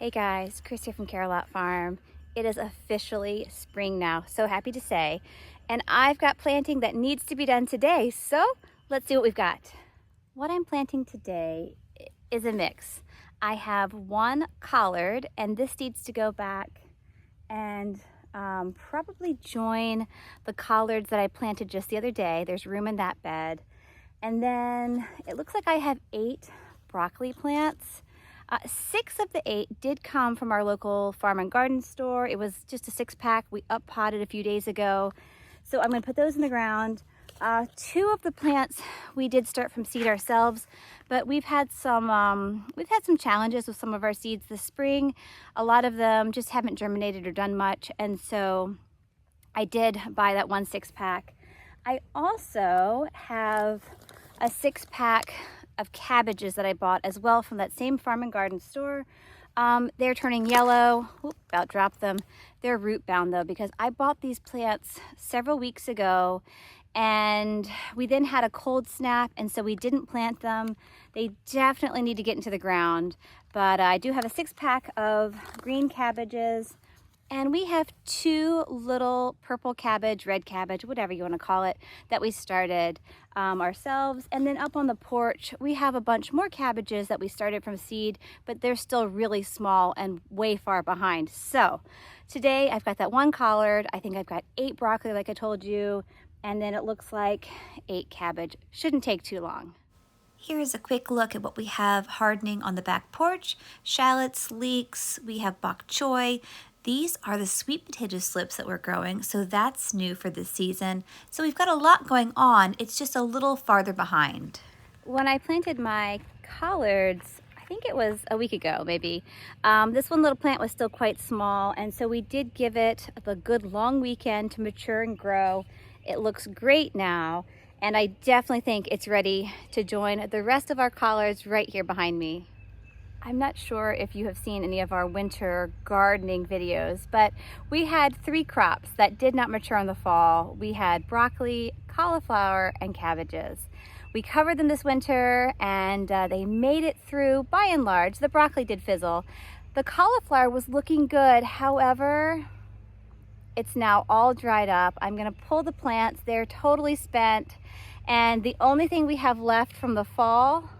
Hey guys, Chris here from Carolot Farm. It is officially spring now, so happy to say. And I've got planting that needs to be done today, so let's see what we've got. What I'm planting today is a mix. I have one collard, and this needs to go back and probably join the collards that I planted just the other day. There's room in that bed. And then it looks like I have 8 broccoli plants. 6 of the 8 did come from our local farm and garden store. It was just a 6-pack. We up potted a few days ago. So I'm gonna put those in the ground. 2 of the plants we did start from seed ourselves, but we've had some challenges with some of our seeds this spring. A lot of them just haven't germinated or done much, and so I did buy that 1 6-pack. I also have a 6-pack of cabbages that I bought as well from that same farm and garden store. They're turning yellow. Oop, about dropped them. They're root bound though, because I bought these plants several weeks ago and we then had a cold snap, and so we didn't plant them. They definitely need to get into the ground, but I do have a 6-pack of green cabbages. And we have 2 little purple cabbage, red cabbage, whatever you want to call it, that we started ourselves. And then up on the porch, we have a bunch more cabbages that we started from seed, but they're still really small and way far behind. So today I've got that 1 collard. I think I've got 8 broccoli, like I told you. And then it looks like 8 cabbage. Shouldn't take too long. Here's a quick look at what we have hardening on the back porch. Shallots, leeks, we have bok choy. These are the sweet potato slips that we're growing, so that's new for this season. So we've got a lot going on, it's just a little farther behind. When I planted my collards, I think it was a week ago maybe, this one little plant was still quite small, and so we did give it a good long weekend to mature and grow. It looks great now, and I definitely think it's ready to join the rest of our collards right here behind me. I'm not sure if you have seen any of our winter gardening videos, but we had 3 crops that did not mature in the fall. We had broccoli, cauliflower, and cabbages. We covered them this winter and they made it through by and large. The broccoli did fizzle. The cauliflower was looking good. However, it's now all dried up. I'm gonna pull the plants. They're totally spent. And the only thing we have left from the fall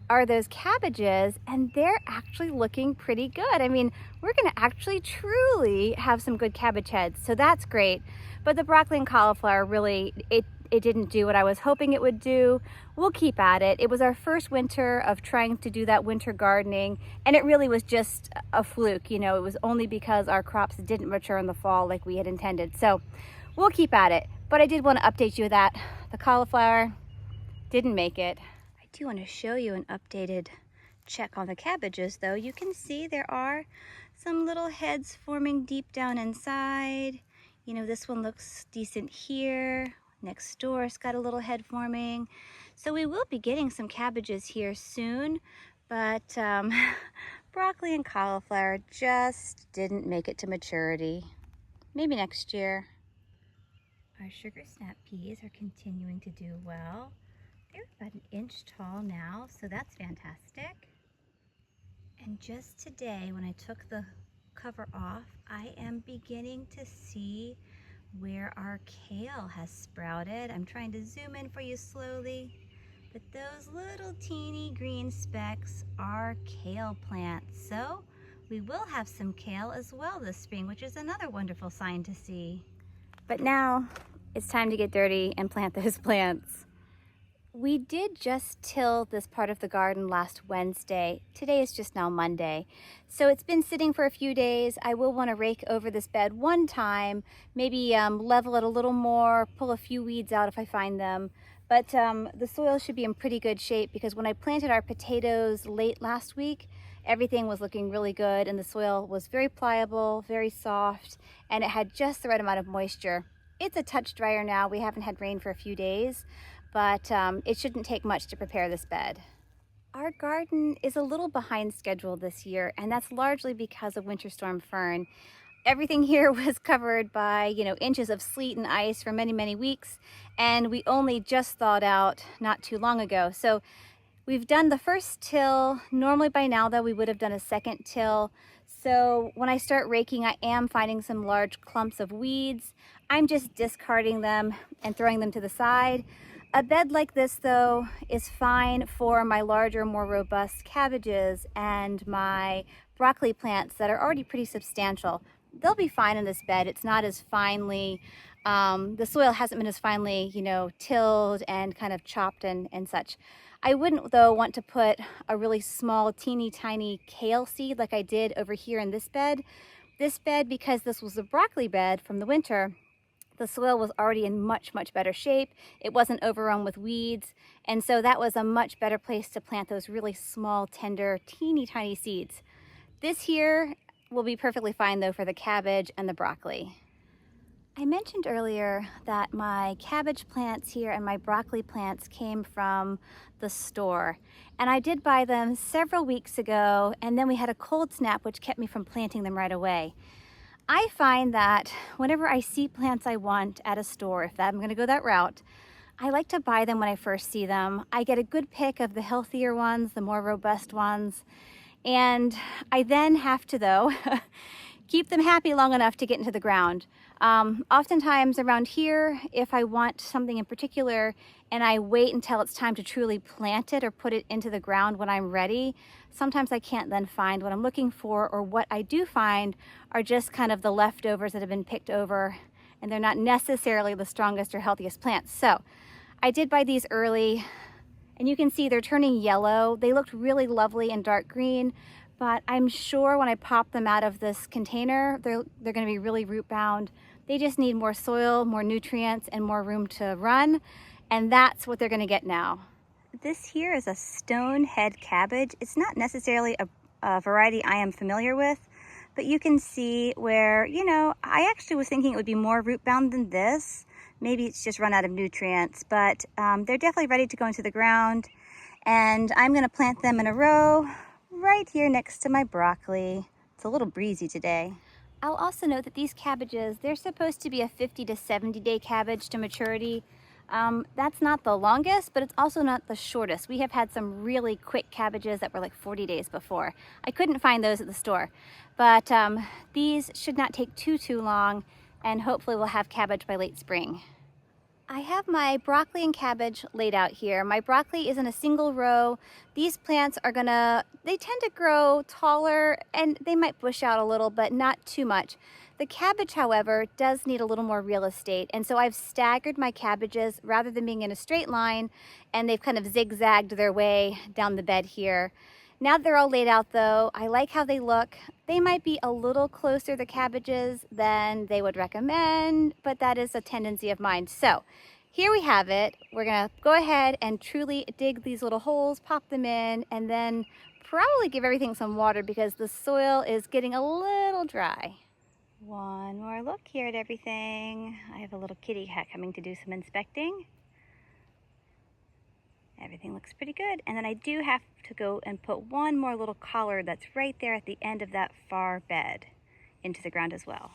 are those cabbages, and they're actually looking pretty good. I mean, we're gonna actually truly have some good cabbage heads, so that's great. But the broccoli and cauliflower really, it didn't do what I was hoping it would do. We'll keep at it. It was our first winter of trying to do that winter gardening, and it really was just a fluke. You know, it was only because our crops didn't mature in the fall like we had intended. So we'll keep at it. But I did want to update you that the cauliflower didn't make it. I do want to show you an updated check on the cabbages though. You can see there are some little heads forming deep down inside. You know, this one looks decent here. Next door it's got a little head forming. So we will be getting some cabbages here soon, but broccoli and cauliflower just didn't make it to maturity. Maybe next year. Our sugar snap peas are continuing to do well. They're about 1 inch tall now, so that's fantastic. And just today, when I took the cover off, I am beginning to see where our kale has sprouted. I'm trying to zoom in for you slowly, but those little teeny green specks are kale plants. So we will have some kale as well this spring, which is another wonderful sign to see. But now it's time to get dirty and plant those plants. We did just till this part of the garden last Wednesday. Today is just now Monday. So it's been sitting for a few days. I will want to rake over this bed one time, maybe level it a little more, pull a few weeds out if I find them. But the soil should be in pretty good shape, because when I planted our potatoes late last week, everything was looking really good and the soil was very pliable, very soft, and it had just the right amount of moisture. It's a touch drier now. We haven't had rain for a few days, but it shouldn't take much to prepare this bed. Our garden is a little behind schedule this year, and that's largely because of Winter Storm Fern. Everything here was covered by, you know, inches of sleet and ice for many, many weeks, and we only just thawed out not too long ago. So We've done the first till. Normally by now though, we would have done a second till. So when I start raking, I am finding some large clumps of weeds. I'm just discarding them and throwing them to the side. A bed like this though is fine for my larger, more robust cabbages and my broccoli plants that are already pretty substantial. They'll be fine in this bed. It's not as finely, the soil hasn't been as finely, you know, tilled and kind of chopped and such. I wouldn't though want to put a really small, teeny tiny kale seed like I did over here in this bed. This bed, because this was a broccoli bed from the winter, the soil was already in much, much better shape. It wasn't overrun with weeds. And so that was a much better place to plant those really small, tender, teeny tiny seeds. This here will be perfectly fine though for the cabbage and the broccoli. I mentioned earlier that my cabbage plants here and my broccoli plants came from the store. And I did buy them several weeks ago, and then we had a cold snap which kept me from planting them right away. I find that whenever I see plants I want at a store, if I'm gonna go that route, I like to buy them when I first see them. I get a good pick of the healthier ones, the more robust ones, and I then have to, though, keep them happy long enough to get into the ground. Oftentimes around here, if I want something in particular and I wait until it's time to truly plant it or put it into the ground when I'm ready, sometimes I can't then find what I'm looking for, or what I do find are just kind of the leftovers that have been picked over, and they're not necessarily the strongest or healthiest plants. So I did buy these early, and you can see they're turning yellow. They looked really lovely and dark green, but I'm sure when I pop them out of this container, they're gonna be really root bound. They just need more soil, more nutrients, and more room to run, and that's what they're gonna get now. This here is a stone head cabbage. It's not necessarily a variety I am familiar with, but you can see where, you know, I actually was thinking it would be more root bound than this. Maybe it's just run out of nutrients, but they're definitely ready to go into the ground, and I'm gonna plant them in a row right here next to my broccoli. It's a little breezy today. I'll also note that these cabbages, they're supposed to be a 50 to 70 day cabbage to maturity. That's not the longest, but it's also not the shortest. We have had some really quick cabbages that were like 40 days before. I couldn't find those at the store, but these should not take too long, and hopefully we'll have cabbage by late spring. I have my broccoli and cabbage laid out here. My broccoli is in a single row. These plants are they tend to grow taller, and they might bush out a little, but not too much. The cabbage, however, does need a little more real estate, and so I've staggered my cabbages rather than being in a straight line, and they've kind of zigzagged their way down the bed here. Now that they're all laid out though, I like how they look. They might be a little closer, the cabbages, than they would recommend, but that is a tendency of mine. So here we have it. We're gonna go ahead and truly dig these little holes, pop them in, and then probably give everything some water because the soil is getting a little dry. One more look here at everything. I have a little kitty cat coming to do some inspecting. Everything looks pretty good. And then I do have to go and put one more little collard that's right there at the end of that far bed into the ground as well.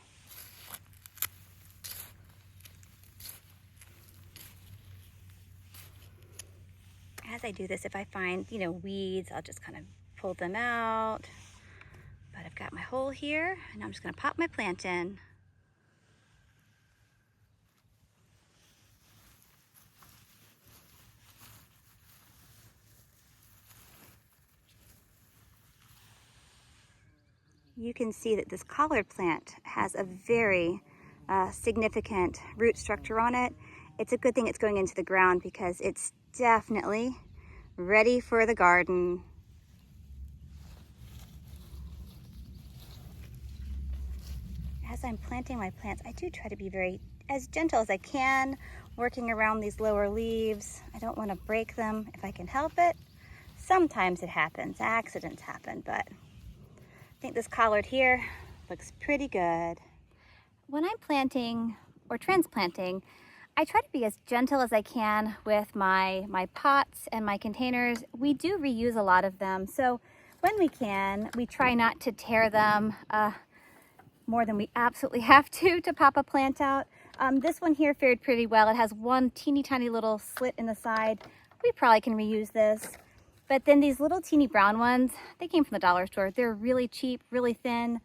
As I do this, if I find, you know, weeds, I'll just kind of pull them out. But I've got my hole here, and I'm just gonna pop my plant in. You can see that this collard plant has a very significant root structure on it. It's a good thing it's going into the ground because it's definitely ready for the garden. As I'm planting my plants, I do try to be as gentle as I can, working around these lower leaves. I don't want to break them if I can help it. Sometimes it happens, accidents happen, but I think this collard here looks pretty good. When I'm planting or transplanting, I try to be as gentle as I can with my pots and my containers. We do reuse a lot of them, so when we can, we try not to tear them more than we absolutely have to pop a plant out. This one here fared pretty well. It has one teeny tiny little slit in the side. We probably can reuse this. But then these little teeny brown ones, they came from the dollar store. They're really cheap, really thin,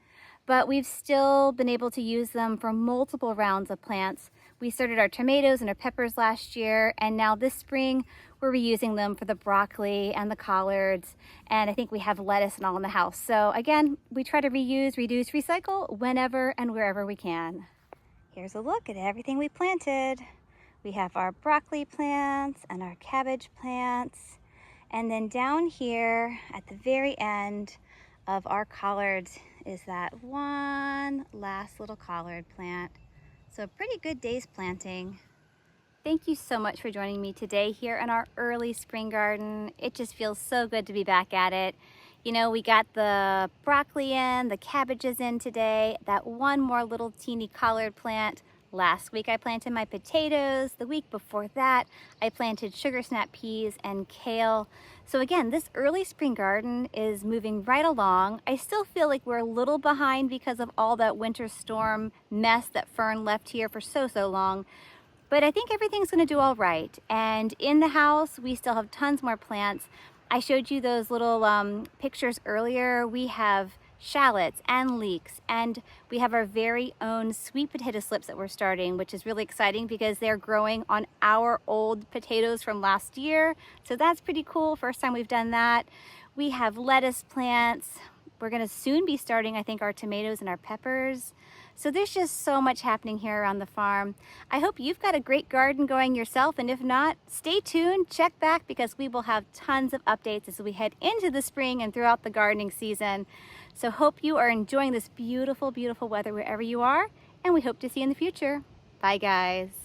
but we've still been able to use them for multiple rounds of plants. We started our tomatoes and our peppers last year, and now this spring we're reusing them for the broccoli and the collards, and I think we have lettuce and all in the house. So again, we try to reuse, reduce, recycle whenever and wherever we can. Here's a look at everything we planted. We have our broccoli plants and our cabbage plants. And then down here at the very end of our collards is that one last little collard plant. So a pretty good day's planting. Thank you so much for joining me today here in our early spring garden. It just feels so good to be back at it. You know, we got the broccoli in, the cabbages in today, that one more little teeny collard plant. Last week I planted my potatoes. The week before that, I planted sugar snap peas and kale. So again, this early spring garden is moving right along. I still feel like we're a little behind because of all that winter storm mess that Fern left here for so long. But I think everything's gonna do all right. And in the house, we still have tons more plants. I showed you those little pictures earlier. We have shallots and leeks, and we have our very own sweet potato slips that we're starting, which is really exciting because they're growing on our old potatoes from last year. So that's pretty cool. First time we've done that. We have lettuce plants. We're gonna soon be starting, I think, our tomatoes and our peppers. So there's just so much happening here around the farm. I hope you've got a great garden going yourself, and if not, stay tuned, check back, because we will have tons of updates as we head into the spring and throughout the gardening season. So hope you are enjoying this beautiful, beautiful weather wherever you are, and we hope to see you in the future. Bye guys.